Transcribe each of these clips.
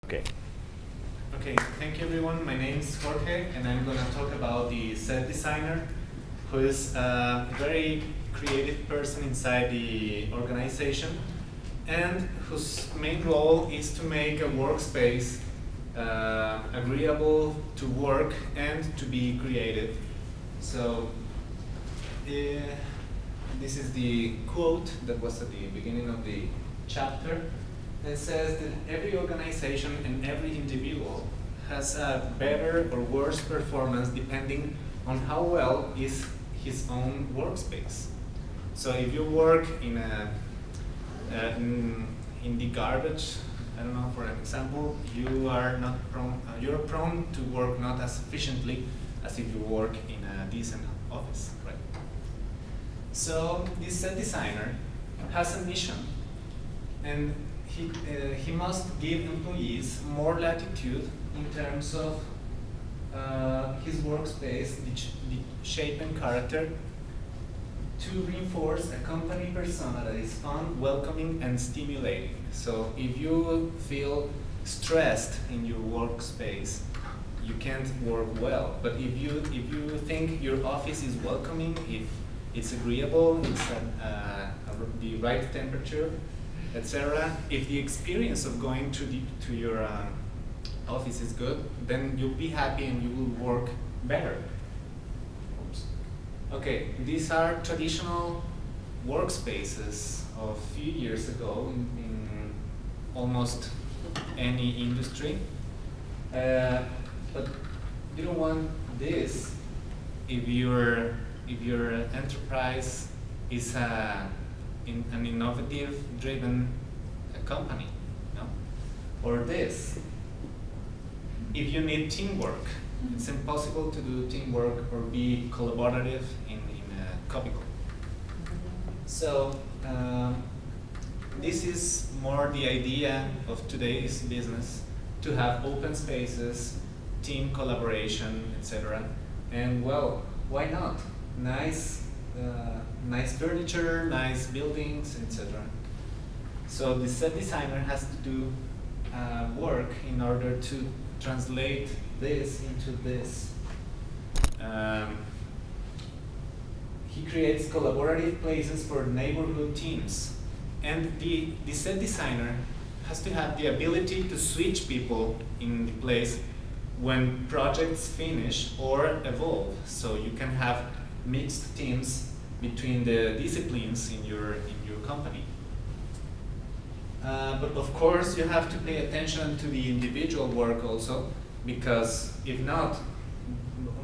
Okay. Okay, thank you everyone. My name is Jorge and I'm going to talk about the set designer, who is a very creative person inside the organization and whose main role is to make a workspace agreeable to work and to be creative. So this is the quote that was at the beginning of the chapter. It says that every organization and every individual has a better or worse performance depending on how well is his own workspace. So if you work in in the garbage, I don't know, for an example, you are not prone, you're prone to work not as efficiently as if you work in a decent office, right? So this set designer has a mission, and he must give employees more latitude in terms of his workspace, the shape and character, to reinforce a company persona that is fun, welcoming, and stimulating. So if you feel stressed in your workspace, you can't work well. But if you think your office is welcoming, if it's agreeable, it's the right temperature, etc. If the experience of going to your office is good, then you'll be happy and you will work better. Oops. Okay, these are traditional workspaces of a few years ago in almost any industry. But you don't want this if your enterprise is an innovative driven company, no? Or this, if you need teamwork. It's impossible to do teamwork or be collaborative in a cubicle. So this is more the idea of today's business, to have open spaces, team collaboration, etc. And well, why not? Nice furniture, nice buildings, etc. So the set designer has to do work in order to translate this into this. He creates collaborative places for neighborhood teams. And the set designer has to have the ability to switch people in the place when projects finish or evolve. So you can have mixed teams between the disciplines in your company. But of course, you have to pay attention to the individual work also, because if not,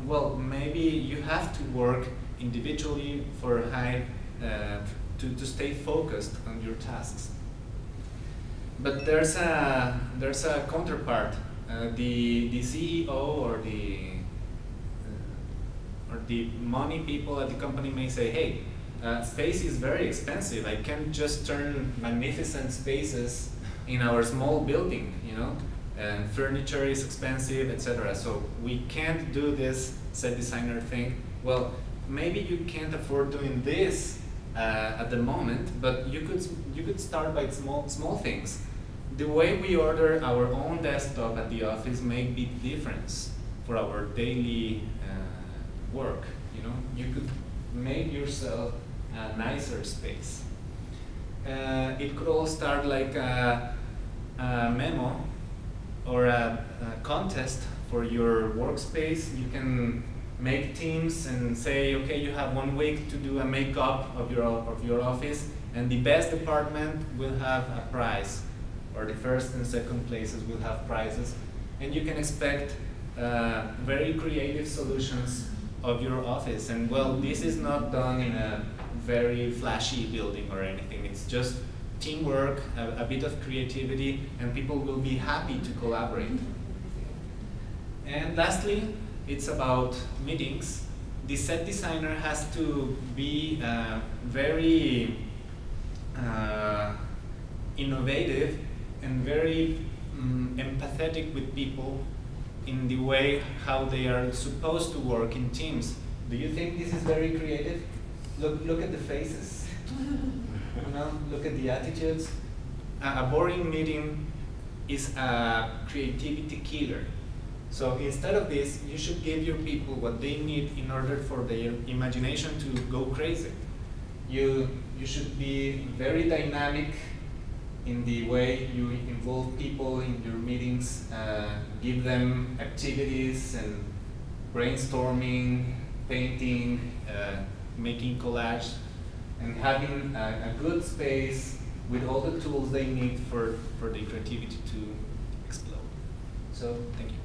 well, maybe you have to work individually for to stay focused on your tasks. But there's a counterpart. The CEO or the money people at the company may say, hey, space is very expensive. I can't just turn magnificent spaces in our small building, you know, and furniture is expensive, etc. So we can't do this set designer thing. Well, maybe you can't afford doing this at the moment, but you could start by small things. The way we order our own desktop at the office may be the difference for our daily work. You know, you could make yourself a nicer space. It could all start like a memo or a contest for your workspace. You can make teams and say, okay, you have 1 week to do a makeup of your office, and the best department will have a prize, or the first and second places will have prizes, and you can expect very creative solutions of your office. And well, this is not done in a very flashy building or anything. It's just teamwork, a bit of creativity, and people will be happy to collaborate. And lastly, it's about meetings. The set designer has to be very innovative and very empathetic with people in the way how they are supposed to work in teams. Do you think this is very creative? Look at the faces. You know, look at the attitudes. A boring meeting is a creativity killer. So instead of this, you should give your people what they need in order for their imagination to go crazy. You should be very dynamic in the way you involve people in your meetings, give them activities and brainstorming, painting, making collage, and having a good space with all the tools they need for their creativity to explode. So, thank you.